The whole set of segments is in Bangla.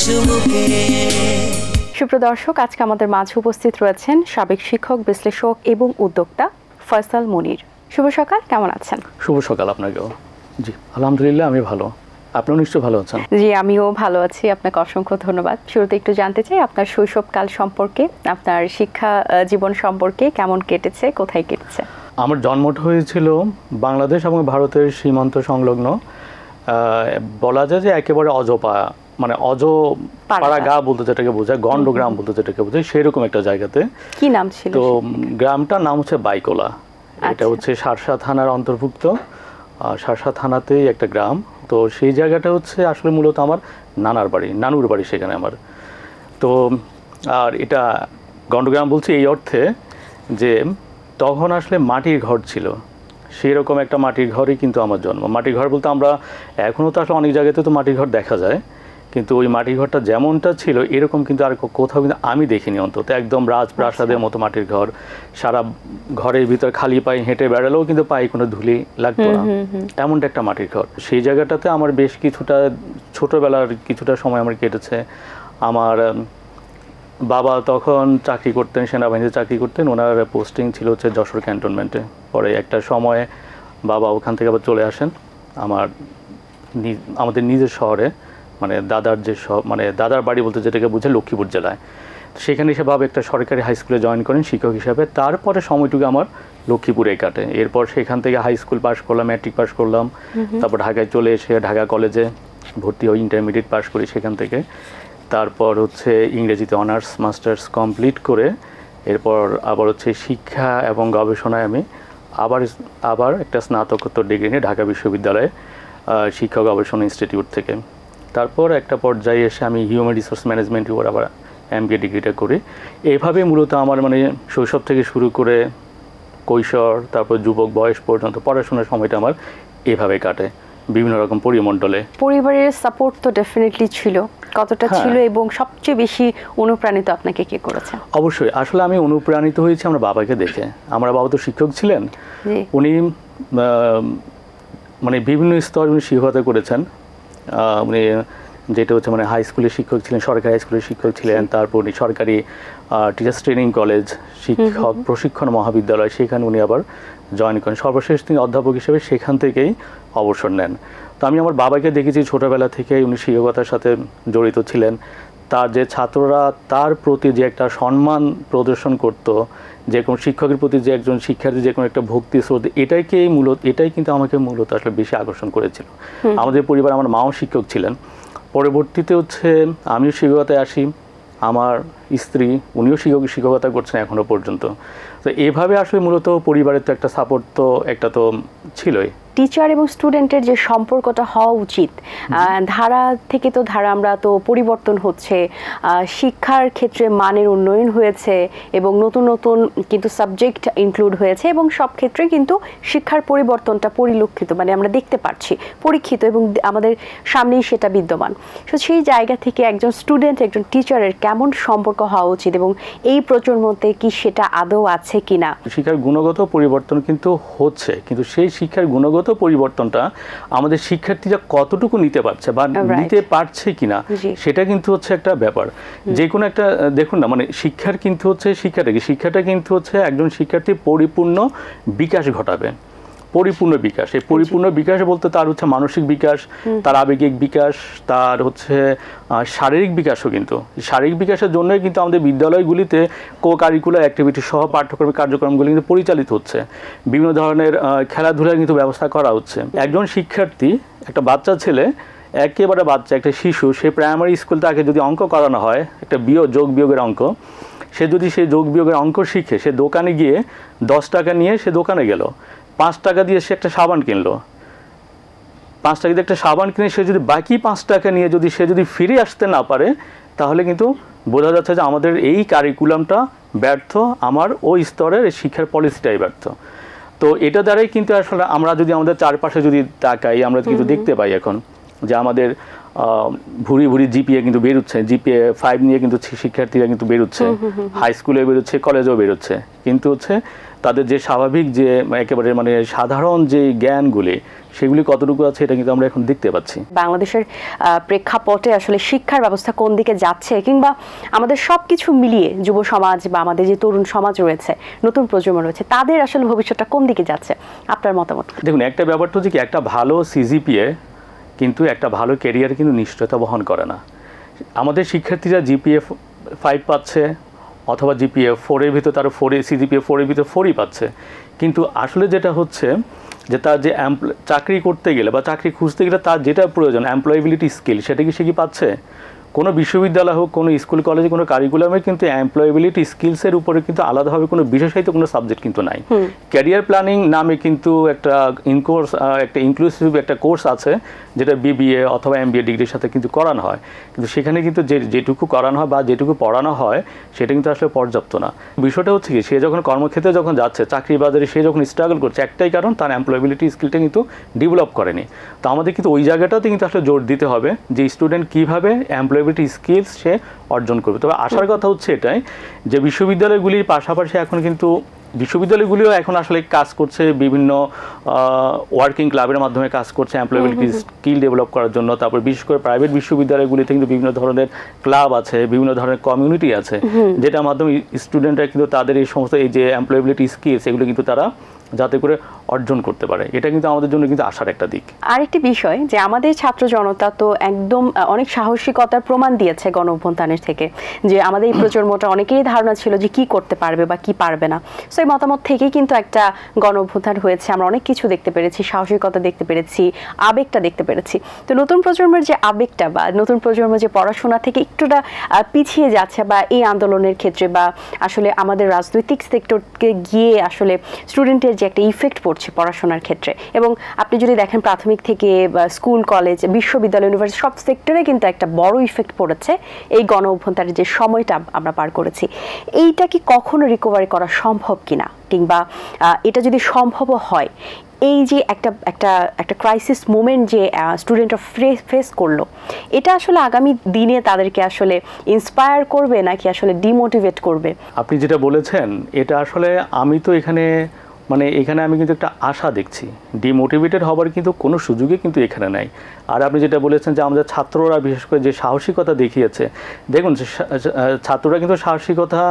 চুমুকে। সুপ্রদর্শক, আজকে আমাদের মাঝে উপস্থিত রয়েছেন সাবেক শিক্ষক, বিশ্লেষক এবং উদ্যোক্তা ফয়সাল মুনির। শুভ সকাল, কেমন আছেন? শুভ সকাল আপনাকেও। জি আলহামদুলিল্লাহ, আমি ভালো। আপনিও নিশ্চয়ই ভালো আছেন? জি, আমিও ভালো আছি। আপনাকে অসংখ্য ধন্যবাদ। শুরুতে একটু জানতে চাই আপনার শৈশবকাল সম্পর্কে, আপনার শিক্ষা জীবন সম্পর্কে, কেমন কেটেছে, কোথায় কেটেছে? আমার জন্মটা হয়েছিল বাংলাদেশ এবং ভারতের সীমান্ত সংলগ্ন, বলা যায় যে একেবারে অজপা, মানে পাড়া গা বলতে যেটাকে বোঝায়, গন্ডগ্রাম বলতে যেটাকে বোঝায়, সেরকম একটা জায়গাতে। কি নাম ছিল? তো গ্রামটার নাম হচ্ছে বাইকোলা। এটা হচ্ছে শার্শা থানার অন্তর্ভুক্ত। শার্শা থানাতেই একটা গ্রাম। তো সেই জায়গাটা হচ্ছে আসলে মূলত আমার নানুর বাড়ি সেখানে আমার। তো আর এটা গন্ডগ্রাম বলছি এই অর্থে যে তখন আসলে মাটির ঘর ছিল, সেই রকম একটা মাটির ঘরই কিন্তু আমার জন্ম। মাটির ঘর বলতে আমরা এখনও তো আসলে অনেক জায়গাতে তো মাটির ঘর দেখা যায়, কিন্তু ওই মাটির ঘরটা যেমনটা ছিল এরকম কিন্তু আর কোথাও কিন্তু আমি দেখিনি অন্তত। একদম রাজপ্রাসাদের মতো মাটির ঘর, সারা ঘরের ভিতর খালি পায়ে হেঁটে বেড়ালেও কিন্তু পায়ে কোনো ধুলি লাগতো না, এমনটা একটা মাটির ঘর। সেই জায়গাটাতে আমার বেশ কিছুটা ছোটোবেলার কিছুটা সময় আমার কেটেছে। আমার বাবা তখন চাকরি করতেন, সেনাবাহিনীতে চাকরি করতেন। ওনার পোস্টিং ছিল হচ্ছে যশোর ক্যান্টনমেন্টে। পরে একটা সময়ে বাবা ওখান থেকে আবার চলে আসেন আমাদের নিজের শহরে, মানে দাদার বাড়ি বলতে যেটাকে বুঝে লক্ষ্মীপুর জেলায়। সেখানে এসে বাবা একটা সরকারি হাই স্কুলে জয়েন করেন শিক্ষক হিসাবে। তারপরে সময়টুকু আমার লক্ষ্মীপুরে কাটে। এরপর সেখান থেকে হাই স্কুল পাস করলাম, ম্যাট্রিক পাস করলাম। তারপর ঢাকায় চলে এসে ঢাকা কলেজে ভর্তি হই, ইন্টারমিডিয়েট পাস করি সেখান থেকে। তারপর হচ্ছে ইংরেজিতে অনার্স মাস্টার্স কমপ্লিট করে এরপর আবার হচ্ছে শিক্ষা এবং গবেষণায় আমি আবার একটা স্নাতকোত্তর ডিগ্রি নিয়ে ঢাকা বিশ্ববিদ্যালয়ে শিক্ষা গবেষণা ইনস্টিটিউট থেকে। তারপর একটা পর্যায়ে এসে আমি হিউম্যান রিসোর্স ম্যানেজমেন্টের উপর আবার MBA ডিগ্রিটা করি। এইভাবে মূলত আমার মানে শৈশব থেকে শুরু করে কৈশোর, তারপর যুবক বয়স পর্যন্ত পড়াশোনার সময়টা আমার এভাবে কাটে বিভিন্ন রকম পরিমণ্ডলে। পরিবারের সাপোর্ট তো ডেফিনেটলি ছিল, কতটা ছিল এবং সবচেয়ে বেশি অনুপ্রাণিত আপনাকে কে করেছে? অবশ্যই, আসলে আমি অনুপ্রাণিত হয়েছি আমার বাবাকে দেখে। আমার বাবা তো শিক্ষক ছিলেন, উনি মানে বিভিন্ন স্তরে উনি শিক্ষকতা করেছেন। উনি যেটা হচ্ছে মানে হাই স্কুলের শিক্ষক ছিলেন, সরকারি হাই স্কুলের শিক্ষক ছিলেন। তারপর উনি সরকারি টিচার্স ট্রেনিং কলেজ, শিক্ষক প্রশিক্ষণ মহাবিদ্যালয়, সেখানে উনি আবার জয়েন করেন। সর্বশেষ তিনি অধ্যাপক হিসেবে সেখান থেকেই অবসর নেন। তো আমি আমার বাবাকে দেখেছি ছোটোবেলা থেকেই উনি শিক্ষকতার সাথে জড়িত ছিলেন। তার যে ছাত্ররা তার প্রতি যে একটা সম্মান প্রদর্শন করত, যে কোনো শিক্ষকের প্রতি যে একজন শিক্ষার্থী যে কোনো একটা ভক্তি শ্রদ্ধা, এটাই কিন্তু আমাকে মূলত আসলে বেশি আকর্ষণ করেছিল। আমাদের পরিবার, আমার মাও শিক্ষক ছিলেন। পরবর্তীতে হচ্ছে আমিও শিক্ষকতায় আসি, আমার স্ত্রী উনিও শিক্ষকতা করছেন এখনও পর্যন্ত। তো এভাবে আসলে মূলত পরিবারের তো একটা সাপোর্ট তো একটা তো ছিলই। টিচার এবং স্টুডেন্টের যে সম্পর্কটা হওয়া উচিত, ধারা থেকে তো ধারা আমরা তো পরিবর্তন হচ্ছে, শিক্ষার ক্ষেত্রে মানের উন্নয়ন হয়েছে এবং নতুন নতুন কিন্তু সাবজেক্ট ইনক্লুড হয়েছে এবং সব ক্ষেত্রে কিন্তু শিক্ষার পরিবর্তনটা পরিলক্ষিত, মানে আমরা দেখতে পাচ্ছি, পরীক্ষিত এবং আমাদের সামনেই সেটা বিদ্যমান। তো সেই জায়গা থেকে একজন স্টুডেন্ট একজন টিচারের কেমন সম্পর্ক হওয়া উচিত এবং এই প্রজন্মতে কি সেটা আদৌ আছে কিনা? শিক্ষার গুণগত পরিবর্তন কিন্তু হচ্ছে, কিন্তু সেই শিক্ষার গুণগত পরিবর্তনটা আমাদের শিক্ষার্থীরা কতটুকু নিতে পারছে বা নিতে পারছে কিনা, সেটা কিন্তু হচ্ছে একটা ব্যাপার। যে কোনো একটা দেখুন না, মানে শিক্ষাটা কিন্তু হচ্ছে একজন শিক্ষার্থী পরিপূর্ণ বিকাশ ঘটাবে। পরিপূর্ণ বিকাশ, এই পরিপূর্ণ বিকাশ বলতে তার হচ্ছে মানসিক বিকাশ, তার আবেগিক বিকাশ, তার হচ্ছে শারীরিক বিকাশও। কিন্তু শারীরিক বিকাশের জন্যই কিন্তু আমাদের বিদ্যালয়গুলিতে কো-কারিকুলার অ্যাক্টিভিটি সহ পাঠ্যক্রমিক কার্যক্রমগুলি কিন্তু পরিচালিত হচ্ছে। বিভিন্ন ধরনের খেলাধুলার কিন্তু ব্যবস্থা করা হচ্ছে। একজন শিক্ষার্থী, একটা বাচ্চা ছেলে, একেবারে বাচ্চা একটা শিশু, সে প্রাইমারি স্কুল তাকে যদি অঙ্ক করানো হয়, একটা যোগ বিয়োগের অঙ্ক, সে যদি সেই যোগ বিয়োগের অঙ্ক শিখে, সে দোকানে গিয়ে 10 টাকা নিয়ে সে দোকানে গেল, 5 টাকা দিয়ে সে একটা সাবান কিনলো, 5 টাকা দিয়ে একটা সাবান কিনে সে যদি বাকি 5 টাকা নিয়ে সে যদি ফিরে আসতে না পারে, তাহলে কিন্তু বোঝা যাচ্ছে যে আমাদের এই কারিকুলামটা ব্যর্থ, আমার ওই স্তরের শিক্ষার পলিসিটাই ব্যর্থ। তো এটা দ্বারাই কিন্তু আসলে আমরা যদি আমাদের চারপাশে যদি তাকাই, আমরা কিন্তু দেখতে পাই এখন যে আমাদের ভুরি ভুরি জিপিএ কিন্তু বেরোচ্ছে, জিপিএ 5 নিয়ে কিন্তু শিক্ষার্থীরা কিন্তু বেরোচ্ছে, হাই স্কুলে বেরোচ্ছে, কলেজেও বেরোচ্ছে, কিন্তু হচ্ছে তাদের যে স্বাভাবিক যে একেবারে মানে সাধারণ যে জ্ঞানগুলি সেগুলি কতটুকু আছে এটা কিন্তু আমরা এখন দেখতে পাচ্ছি। বাংলাদেশের প্রেক্ষাপটে আসলে শিক্ষার ব্যবস্থা কোন দিকে যাচ্ছে, কিংবা আমাদের সবকিছু মিলিয়ে যুব সমাজ বা আমাদের যে তরুণ সমাজ রয়েছে, নতুন প্রজন্ম রয়েছে, তাদের আসলে ভবিষ্যৎটা কোন দিকে যাচ্ছে, আপনার মতামত? দেখুন, একটা ব্যাপারটা হচ্ছে কি, একটা ভালো সিজিপিএ কিন্তু একটা ভালো ক্যারিয়ার কিন্তু নিশ্চয়তা বহন করে না। আমাদের শিক্ষার্থীরা জিপিএ 5 পাচ্ছে অথবা জিপিএ 4 এর ভিতর তারা সিজিপিএ 4 এর ভিতর 4ই পাচ্ছে, কিন্তু আসলে যেটা হচ্ছে যে তার যে চাকরি করতে গেলে বা চাকরি খুঁজতে গেলে তার যেটা প্রয়োজন এমপ্লয়েবিলিটি স্কিল, সেটা কি সে কি পাচ্ছে? কোনো বিশ্ববিদ্যালয় হোক, কোনো স্কুল কলেজে, কোনো কারিকুলামে কিন্তু এমপ্লয়েবিলিটি স্কিলসের উপরে কিন্তু আলাদাভাবে কোনো বিশেষায়িত কোনো সাবজেক্ট কিন্তু নাই। ক্যারিয়ার প্ল্যানিং নামে কিন্তু একটা ইনক্লুসিভ একটা কোর্স আছে যেটা বিবিএ অথবা এমবিএ ডিগ্রির সাথে কিন্তু করানো হয়, কিন্তু সেখানে কিন্তু যেটুকু করানো হয় বা যেটুকু পড়ানো হয় সেটা কিন্তু আসলে পর্যাপ্ত না। বিষয়টা হচ্ছে কি, সে যখন কর্মক্ষেত্রে যখন যাচ্ছে, চাকরি বাজারে সে যখন স্ট্রাগল করছে, একটাই কারণ তার এমপ্লয়েবিলিটি স্কিলটা কিন্তু ডেভেলপ করেনি। তো আমাদের কিন্তু ওই জায়গাটাতে কিন্তু আসলে জোর দিতে হবে যে স্টুডেন্ট কীভাবে এমপ্লয়েবিলিটি স্কিলস সে অর্জন করবে। তবে আসার কথা হচ্ছে এটাই যে বিশ্ববিদ্যালয়গুলির পাশাপাশি এখন কিন্তু বিশ্ববিদ্যালয়গুলিও এখন আসলে কাজ করছে, বিভিন্ন ওয়ার্কিং ক্লাবের মাধ্যমে কাজ করছে এমপ্লয়েবিলিটি স্কিল ডেভেলপ করার জন্য। তারপর বিশেষ করে প্রাইভেট বিশ্ববিদ্যালয়গুলিতে কিন্তু বিভিন্ন ধরনের ক্লাব আছে, বিভিন্ন ধরনের কমিউনিটি আছে, যেটার মাধ্যমে স্টুডেন্টরা কিন্তু তাদের এই সমস্ত এই যে এমপ্লয়েবিলিটি স্কিলস এগুলো কিন্তু তারা যাতে করে অর্জন করতে পারে, এটা কিন্তু আমাদের জন্য কিন্তু আশার একটা দিক। আরেকটি বিষয় যে আমাদের ছাত্র জনতা তো একদম অনেক সাহসিকতার প্রমাণ দিয়েছে গণ অভ্যুত্থানের থেকে, যে আমাদের এই প্রজন্মটা অনেকেরই ধারণা ছিল যে কি করতে পারবে বা কি পারবে না। সো এই মতামত থেকেই কিন্তু একটা গণ অভ্যুত্থান হয়েছে, আমরা অনেক কিছু দেখতে পেরেছি, সাহসিকতা দেখতে পেরেছি, আবেগটা দেখতে পেরেছি। তো নতুন প্রজন্মের যে আবেগটা বা নতুন প্রজন্ম যে পড়াশোনা থেকে একটুটা পিছিয়ে যাচ্ছে বা এই আন্দোলনের ক্ষেত্রে বা আসলে আমাদের রাজনৈতিক সেক্টরকে গিয়ে আসলে স্টুডেন্টের যে একটা ইফেক্ট পড়ছে পড়াশোনার ক্ষেত্রে, এবং আপনি যদি দেখেন প্রাথমিক থেকে স্কুল কলেজ বিশ্ববিদ্যালয় ইউনিভার্সিটি সব সেক্টরে কিন্তু একটা বড় ইফেক্ট পড়েছে এই গণ অভ্যুত্থানের যে সময়টা আমরা পার করেছি। এইটা কি কখনো রিকভারি করা সম্ভব কিনা, কিংবা এটা যদি সম্ভব হয়, এই যে একটা একটা একটা ক্রাইসিস মোমেন্ট যে স্টুডেন্টরা ফেস করলো, এটা আসলে আগামী দিনে তাদেরকে আসলে ইন্সপায়ার করবে নাকি আসলে ডিমোটিভেট করবে? আপনি যেটা বলেছেন এটা আসলে আমি তো এখানে আমি কিন্তু একটা আশা দেখছি, ডিমোটিভেটেড হবার কিন্তু কোনো সুযোগই কিন্তু এখানে নাই। আর আপনি যেটা বলেছেন যে আমাদের ছাত্ররা বিশেষ করে যে সাহসিকতা দেখিয়েছে, দেখুন ছাত্ররা কিন্তু সাহসিকতা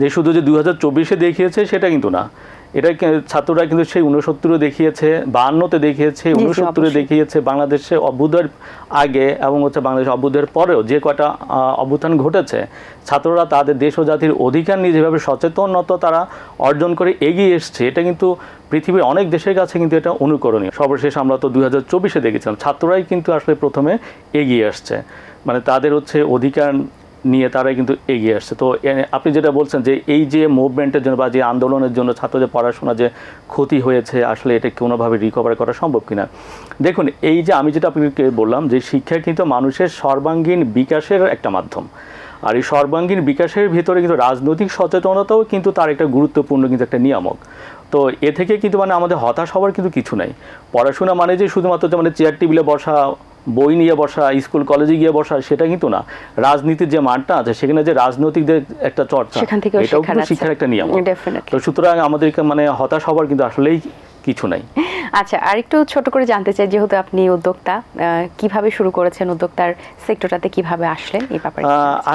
যে শুধু যে 2024-এ দেখিয়েছে সেটা কিন্তু না, এটা ছাত্ররা কিন্তু সেই 69-এ দেখিয়েছে, 52-তে দেখিয়েছে, 69-এ দেখিয়েছে, বাংলাদেশে অভ্যুদয়ের আগে এবং হচ্ছে বাংলাদেশ অভ্যুদয়ের পরেও যে কয়টা অভ্যুত্থান ঘটেছে, ছাত্ররা তাদের দেশ ও জাতির অধিকার নিয়ে যেভাবে সচেতনতা তারা অর্জন করে এগিয়ে এসছে, এটা কিন্তু পৃথিবীর অনেক দেশের কাছে কিন্তু এটা অনুকরণীয়। সর্বশেষ আমরা তো 2024-এ দেখেছিলাম ছাত্ররাই কিন্তু আসলে প্রথমে এগিয়ে আসছে, মানে তাদের হচ্ছে অধিকার নিয়ে তারাই কিন্তু এগিয়ে আসছে। তো আপনি যেটা বলছেন যে এই যে মুভমেন্টের জন্য বা যে আন্দোলনের জন্য ছাত্রদের পড়াশোনা যে ক্ষতি হয়েছে, আসলে এটা কোনোভাবে রিকভার করা সম্ভব কিনা। দেখুন, এই যে আমি যেটা আপনাকে বললাম যে শিক্ষা কিন্তু মানুষের সর্বাঙ্গীন বিকাশের একটা মাধ্যম, আর এই সর্বাঙ্গীন বিকাশের ভিতরে কিন্তু রাজনৈতিক সচেতনতাও কিন্তু তার একটা গুরুত্বপূর্ণ কিন্তু একটা নিয়ামক। তো এ থেকে কিন্তু আমাদের হতাশ হওয়ার কিন্তু কিছু নাই। পড়াশোনা মানে যে শুধুমাত্র যে চেয়ার টেবিলে বসা, বই নিয়ে বসা, স্কুল কলেজে গিয়ে বসা, সেটা কিন্তু না। রাজনীতির যে মানটা আছে সেখানে যে রাজনৈতিক যে একটা চর্চা, এটাও কিন্তু শিক্ষার একটা নিয়ম। তো সুতরাং আমাদেরকে হতাশ হওয়ার কিন্তু আসলেই কিছু নাই। আচ্ছা, আরেকটু ছোট করে জানতে চাই, যেহেতু আপনি উদ্যোক্তা, কিভাবে শুরু করেছেন, উদ্যোক্তার সেক্টরটাতে কিভাবে আসলেন এই ব্যাপারে?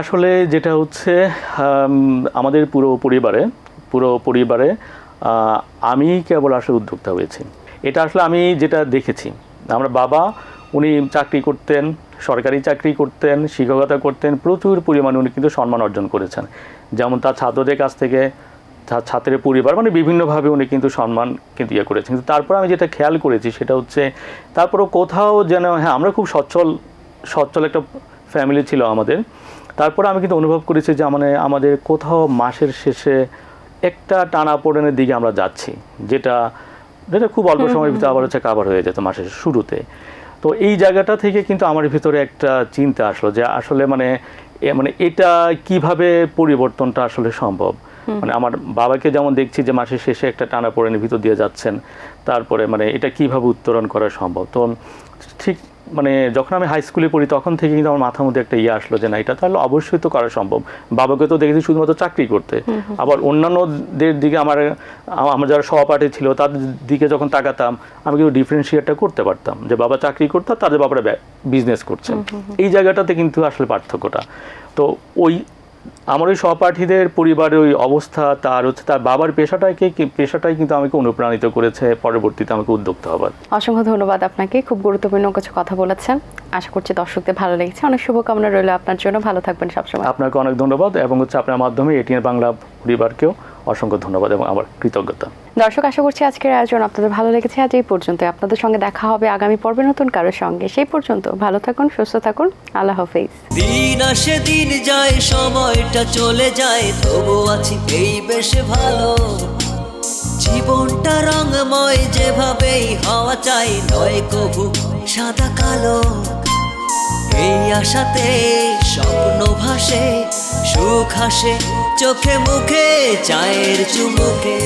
আসলে যেটা হচ্ছে আমাদের পুরো পরিবারে আমি কেবল আসলে উদ্যোক্তা হয়েছি। এটা আসলে আমি যেটা দেখেছি, আমার বাবা উনি চাকরি করতেন, সরকারি চাকরি করতেন, শিক্ষকতা করতেন, প্রচুর পরিমাণে উনি কিন্তু সম্মান অর্জন করেছেন। যেমন তার ছাত্রদের কাছ থেকে, তার ছাত্রের পরিবার, বিভিন্নভাবে উনি কিন্তু সম্মান কিন্তু করেছেন। কিন্তু তারপর আমি যেটা খেয়াল করেছি সেটা হচ্ছে তারপরও কোথাও যেন, হ্যাঁ আমরা খুব সচ্ছল একটা ফ্যামিলি ছিল আমাদের, তারপরে আমি কিন্তু অনুভব করেছি যে আমাদের কোথাও মাসের শেষে একটা টানাপোড়েনের দিকে আমরা যাচ্ছি, যেটা খুব অল্প সময়ের ভিতরে আবার হচ্ছে কাভার হয়ে যেত মাসের শুরুতে। তো এই জায়গাটা থেকে কিন্তু আমার ভিতরে একটা চিন্তা আসলো যে আসলে এটা কিভাবে পরিবর্তনটা আসলে সম্ভব। মানে আমার বাবাকে যেমন দেখছি যে মাসের শেষে একটা টানাপোড়েনের ভিতর দিয়ে যাচ্ছেন, তারপরে মানে এটা কিভাবে উত্তরণ করা সম্ভব। তো ঠিক মানে যখন আমি হাই স্কুলে পড়ি তখন থেকে কিন্তু আমার মাথার মধ্যে একটা আসলো যে না এটা তাহলে অবশ্যই তো করা সম্ভব। বাবাকে তো দেখেছি শুধুমাত্র চাকরি করতে, আবার অন্যান্যদের দিকে আমার যারা সহপাঠী ছিল তাদের দিকে যখন তাকাতাম আমি কিন্তু ডিফারেন্সিয়েটটা করতে পারতাম যে বাবা চাকরি করতো, তাদের বাবারা বিজনেস করছে। এই জায়গাটাতে কিন্তু আসলে পার্থক্যটা। তো ওই আমার ওই সহপাঠীদের পরিবারের ওই অবস্থা, তার বাবার পেশাটাই কিন্তু আমাকে অনুপ্রাণিত করেছে পরবর্তীতে আমাকে উদ্যোক্তা হবার। অসংখ্য ধন্যবাদ আপনাকে, খুব গুরুত্বপূর্ণ কিছু কথা বলেছেন। আশা করছি দর্শকদের ভালো লেগেছে। অনেক শুভকামনা রইল আপনার জন্য, ভালো থাকবেন সবসময়। আপনাকে অনেক ধন্যবাদ এবং আপনার মাধ্যমে এটিএন বাংলা পরিবারকেও অসংখ্য ধন্যবাদ এবং আমার কৃতজ্ঞতা। দর্শক, আশা করছি আজকের আয়োজন আপনাদের ভালো লেগেছে। আজ এই পর্যন্ত, আপনাদের সঙ্গে দেখা হবে আগামী পর্বে নতুন কারোর সঙ্গে। সেই পর্যন্ত ভালো থাকুন, সুস্থ থাকুন, আল্লাহ হাফেজ। দিন আসে দিন যায়, সময়টা চলে যায়, তবু আছি এই বেশ ভালো। জীবনটা রঙময়, যেভাবেই হওয়া চাই, নয় কবু সাদা কালো। এই আশাতে স্বপ্ন ভাসে, সুখ হাসে চোখে মুখে, চায়ের চুমুকে।